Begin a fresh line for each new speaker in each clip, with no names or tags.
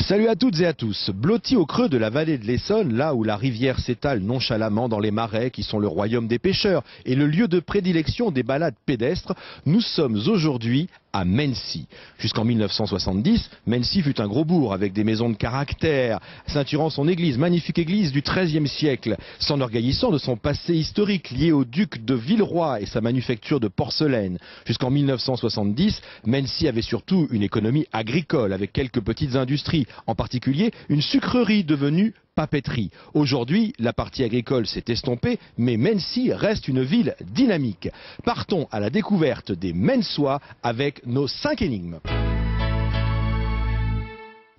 Salut à toutes et à tous. Blotti au creux de la vallée de l'Essonne, là où la rivière s'étale nonchalamment dans les marais qui sont le royaume des pêcheurs et le lieu de prédilection des balades pédestres, nous sommes aujourd'hui à Mency. Jusqu'en 1970, Mency fut un gros bourg avec des maisons de caractère, ceinturant son église, magnifique église du XIIIe siècle, s'enorgueillissant de son passé historique lié au duc de Villeroy et sa manufacture de porcelaine. Jusqu'en 1970, Mency avait surtout une économie agricole avec quelques petites industries, en particulier une sucrerie devenue papeterie. Aujourd'hui, la partie agricole s'est estompée, mais Mency reste une ville dynamique. Partons à la découverte des Mensois avec nos 5 énigmes.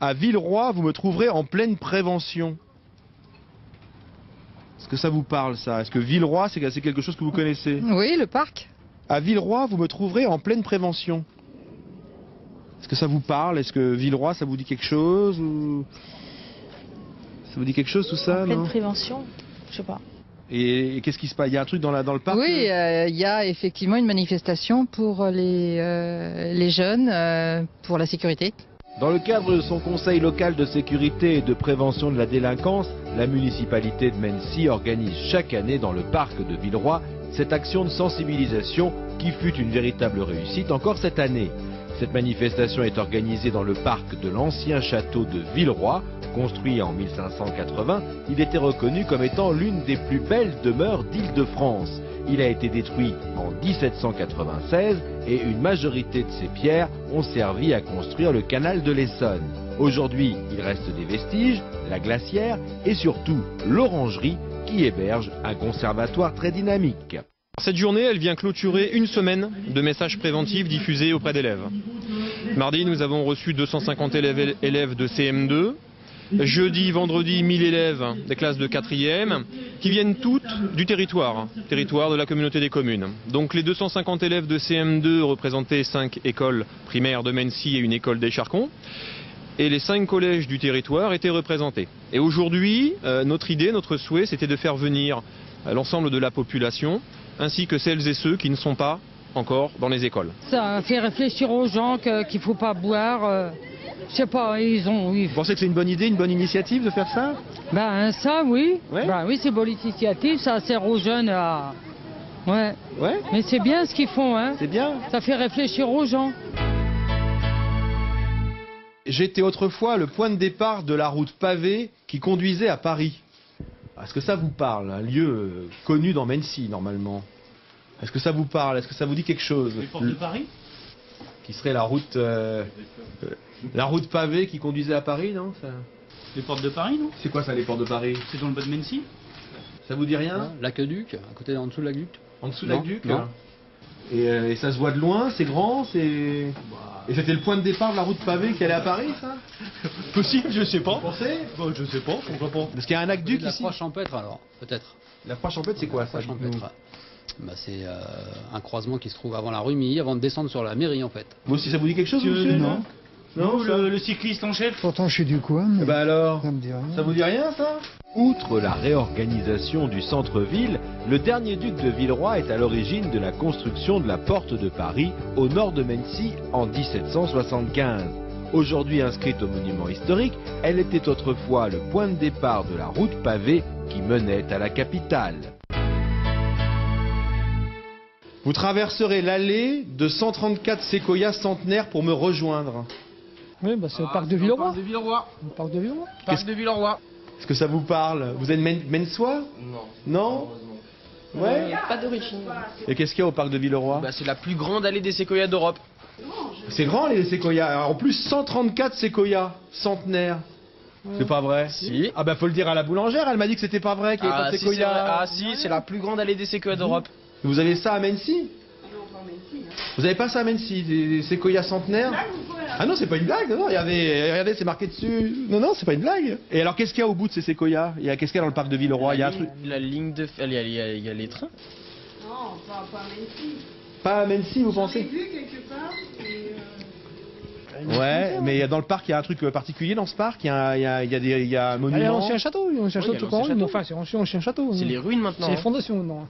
À Villeroy, vous me trouverez en pleine prévention. Est-ce que ça vous parle, ça? Est-ce que Villeroy, c'est quelque chose que vous connaissez?
Oui, le parc.
À Villeroy, vous me trouverez en pleine prévention. Est-ce que ça vous parle? Est-ce que Villeroy, ça vous dit quelque chose ou... Ça vous dit quelque chose tout ça?
En pleine
non
prévention, je sais pas.
Et qu'est-ce qui se passe? Il y a un truc dans le parc?
Oui, il y a effectivement une manifestation pour les jeunes, pour la sécurité.
Dans le cadre de son conseil local de sécurité et de prévention de la délinquance, la municipalité de Mency organise chaque année dans le parc de Villeroy cette action de sensibilisation qui fut une véritable réussite encore cette année. Cette manifestation est organisée dans le parc de l'ancien château de Villeroy. Construit en 1580, il était reconnu comme étant l'une des plus belles demeures d'Île-de-France. Il a été détruit en 1796 et une majorité de ses pierres ont servi à construire le canal de l'Essonne. Aujourd'hui, il reste des vestiges, la glacière et surtout l'orangerie qui héberge un conservatoire très dynamique.
Cette journée, elle vient clôturer une semaine de messages préventifs diffusés auprès d'élèves. Mardi, nous avons reçu 250 élèves de CM2. Jeudi, vendredi, 1000 élèves des classes de 4e qui viennent toutes du territoire de la communauté des communes. Donc les 250 élèves de CM2 représentaient 5 écoles primaires de Mency et une école d'Écharcon. Et les 5 collèges du territoire étaient représentés. Et aujourd'hui, notre idée, notre souhait, c'était de faire venir l'ensemble de la population, ainsi que celles et ceux qui ne sont pas encore dans les écoles.
Ça fait réfléchir aux gens qu'il ne faut pas boire. Je sais pas,
Vous pensez que c'est une bonne idée, une bonne initiative de faire ça?
Ben ça, oui.
Ouais.
Ben oui, c'est bonne initiative, ça sert aux jeunes à... Ouais.
Ouais.
Mais c'est bien ce qu'ils font, hein.
C'est bien.
Ça fait réfléchir aux gens.
J'étais autrefois le point de départ de la route pavée qui conduisait à Paris. Est-ce que ça vous parle? Un lieu connu dans Mency, normalement. Est-ce que ça vous parle? Est-ce que ça vous dit quelque chose?
Les portes de Paris?
Qui serait la route pavée qui conduisait à Paris, non ça...
Les portes de Paris, non?
C'est quoi ça, les portes de Paris?
C'est dans le bas de Mency?
Ça vous dit rien?
L'aqueduc, à côté, en dessous de l'aqueduc.
En dessous de
Non,
l'aqueduc?
non.
Et ça se voit de loin, c'est grand, c'est... Et c'était le point de départ de la route pavée qui allait à Paris, ça?
Possible, je sais pas.
Vous pensez?
Bon, je sais pas, pourquoi pas.
Parce qu'il y a un aqueduc
La
ici.
croix champêtre, alors, peut-être.
La croix champêtre, c'est quoi ça?
Croix champêtre. Bah, c'est un croisement qui se trouve avant la rue Milly, avant de descendre sur la mairie, en fait.
Vous aussi, ça vous dit quelque chose,
Monsieur,
monsieur?
non.
Non,
Le cycliste en chef?
Pourtant, je suis du coin, mais
Eh ben alors,
ça me dit rien.
ça vous dit rien, ça? Outre la réorganisation du centre-ville, le dernier duc de Villeroy est à l'origine de la construction de la porte de Paris au nord de Mency en 1775. Aujourd'hui inscrite au monument historique, elle était autrefois le point de départ de la route pavée qui menait à la capitale. Vous traverserez l'allée de 134 séquoias centenaires pour me rejoindre.
Oui, ben c'est le parc de Villeroy.
de Villeroy.
Le parc de Villeroy.
Parc de Villeroy.
Est-ce que ça vous parle? Vous êtes Mensois? Non. Non? Ouais.
Pas d'origine.
Et qu'est-ce qu'il y a au parc de Villeroy?
Bah, c'est la plus grande allée des séquoias d'Europe.
C'est grand les séquoias. Alors, en plus 134 séquoias centenaires. C'est pas vrai?
Si.
Ah bah faut le dire à la boulangère, elle m'a dit que c'était pas vrai, qu'il n'y avait pas de
Si, c'est
séquoias.
vrai. Ah si, c'est la plus grande allée des séquoias d'Europe.
Vous avez ça à Mency? Vous avez pas ça à Mency, des séquoias centenaires? Ah non, c'est pas une blague, non, regardez, c'est marqué dessus. Non, non, c'est pas une blague. Et alors qu'est-ce qu'il y a au bout de ces séquoias? Qu'est-ce qu'il y a dans le parc de Villeroy? Il y a un truc.
La ligne de fer, il y a les trains.
Non, pas à Mency.
Pas à Mency, vous pensez?
J'ai vu quelque part.
Ouais, mais dans le parc, il y a un truc particulier dans ce parc. Il y a un monument.
Il y a l'ancien château, l'ancien
Oui, il y a
château.
l'ancien château.
Enfin, c'est l'ancien château.
C'est les ruines maintenant.
C'est les
hein.
fondations, non.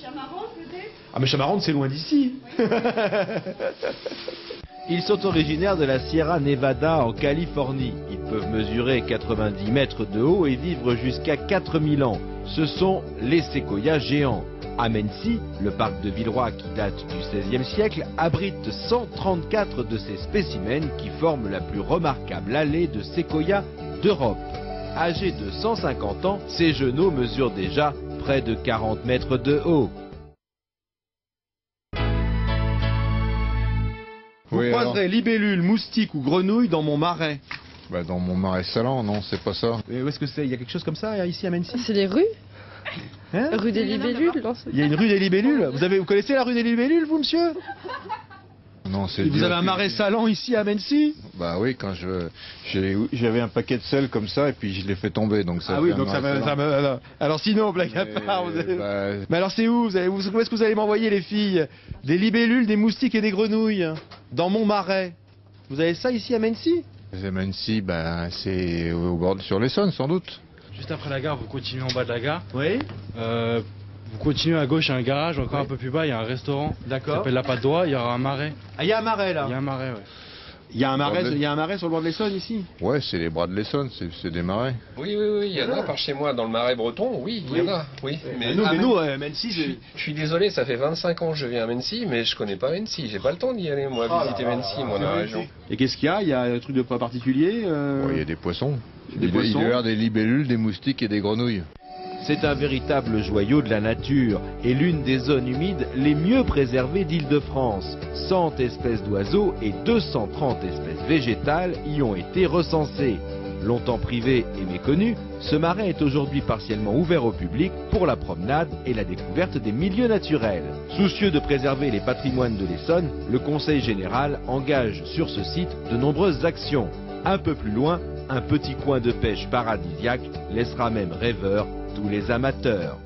Chamarandes peut-être?
Ah mais Chamarandes, c'est loin d'ici. Ils sont originaires de la Sierra Nevada en Californie. Ils peuvent mesurer 90 mètres de haut et vivre jusqu'à 4000 ans. Ce sont les séquoias géants. À Mency, le parc de Villeroy qui date du XVIe siècle abrite 134 de ces spécimens qui forment la plus remarquable allée de séquoias d'Europe. Âgés de 150 ans, ces genoux mesurent déjà près de 40 mètres de haut. Vous
Oui,
croiserez libellules, moustiques ou grenouilles dans mon marais.
Bah, dans mon marais salant, non, c'est pas ça.
Et où est-ce que c'est? Il y a quelque chose comme ça ici à Mency?
C'est les rues
Hein?
Rue des Libellules, non?
Il y a une rue des libellules. Vous connaissez la rue des libellules, vous, monsieur?
Non, c'est.
Vous avez un marais salant ici à Mency?
Bah oui, quand j'avais un paquet de sel comme ça et puis je l'ai fait tomber, donc ça.
Ah oui, donc alors sinon, blague à part, vous avez...
Bah,
Mais alors c'est où? Où est-ce que vous allez m'envoyer les filles? Des libellules, des moustiques et des grenouilles dans mon marais. Vous avez ça ici à Mency?
Mency, bah, c'est au bord sur l'Essonne, sans doute.
Juste après la gare, vous continuez en bas de la gare.
Oui.
Vous continuez à gauche, il y a un garage. Encore un peu plus bas, il y a un restaurant.
D'accord.
Ça s'appelle La Patte d'Oie. Il y aura un marais.
Ah, il y a un marais là.
Il y a un marais, ouais.
Il y a un marais sur le bord de l'Essonne ici.
Ouais, c'est les bras de l'Essonne, c'est des marais.
Oui, il y en a par chez moi dans le marais breton, oui, il y en a, oui.
Mais
Mais
nous, Mency,
je suis désolé, ça fait 25 ans que je viens à Mency, mais je connais pas Mency, j'ai pas le temps d'y aller, moi, visiter Mency, moi, dans la région.
Et qu'est-ce qu'il y a? Il y a un truc de particulier
Ouais, il y a des poissons.
Des poissons.
Il y a des libellules, des moustiques et des grenouilles.
C'est un véritable joyau de la nature et l'une des zones humides les mieux préservées d'Île-de-France. 100 espèces d'oiseaux et 230 espèces végétales y ont été recensées. Longtemps privé et méconnu, ce marais est aujourd'hui partiellement ouvert au public pour la promenade et la découverte des milieux naturels. Soucieux de préserver les patrimoines de l'Essonne, le Conseil général engage sur ce site de nombreuses actions. Un peu plus loin, un petit coin de pêche paradisiaque laissera même rêveur tous les amateurs.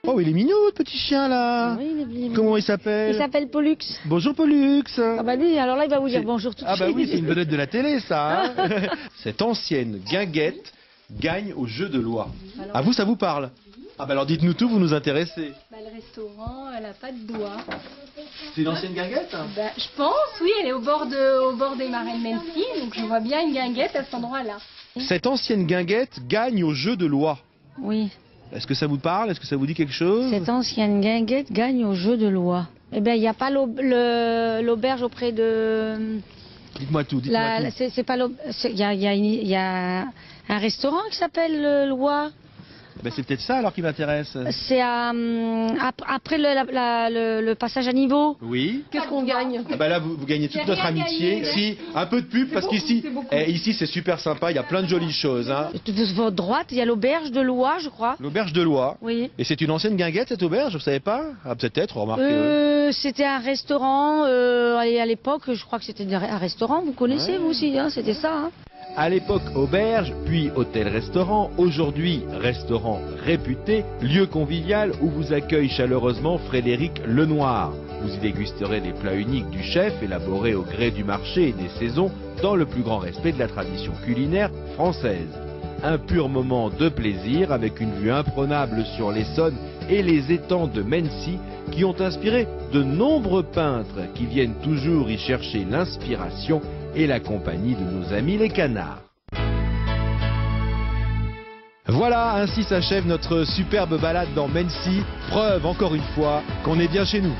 Oh, il est mignon, votre petit chien là.
Oui, il est mignon.
Comment il s'appelle?
Il s'appelle Pollux.
Bonjour Pollux.
Ah bah lui, alors là, il va vous dire bonjour tout de suite.
Ah bah oui, c'est une vedette de la télé ça. Hein. Cette ancienne guinguette gagne au jeu de loi.
Alors,
À vous, ça vous parle? Ah bah alors dites-nous tout, vous nous intéressez.
Bah, le restaurant, La Patte d'Oie.
C'est une ancienne guinguette?
Bah, je pense, oui, elle est au bord des marais de Mency, donc je vois bien une guinguette à cet endroit-là.
Cette ancienne guinguette gagne au jeu de loi.
Oui,
Est-ce que ça vous parle? Est-ce que ça vous dit quelque chose?
cette ancienne guinguette gagne au jeu de loi.
eh bien, il n'y a pas l'auberge auprès de...
Dites-moi tout, dites-moi tout.
C'est pas il y a un restaurant qui s'appelle Loi.
Ben, c'est peut-être ça alors qui m'intéresse.
C'est après le passage à niveau.
Oui.
Qu'est-ce qu'on gagne?
Ah bah là, vous gagnez toute notre amitié. Si, un peu de pub, parce qu'ici, ici c'est super sympa, il y a plein de jolies choses. Hein.
De votre droite, il y a l'auberge de Loi, je crois.
L'auberge de Loie.
Oui.
Et c'est une ancienne guinguette cette auberge, vous savez pas? Ah, peut-être, remarquez.
C'était un restaurant, à l'époque, je crois que c'était un restaurant, vous connaissez
Ouais.
vous aussi, hein, c'était ça. Hein.
À l'époque auberge, puis hôtel-restaurant, aujourd'hui restaurant réputé, lieu convivial où vous accueille chaleureusement Frédéric Lenoir. Vous y dégusterez les plats uniques du chef, élaborés au gré du marché et des saisons, dans le plus grand respect de la tradition culinaire française. Un pur moment de plaisir avec une vue imprenable sur l'Essonne et les étangs de Mency qui ont inspiré de nombreux peintres qui viennent toujours y chercher l'inspiration et la compagnie de nos amis les canards. Voilà, ainsi s'achève notre superbe balade dans Mency, preuve encore une fois qu'on est bien chez nous.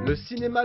Le cinéma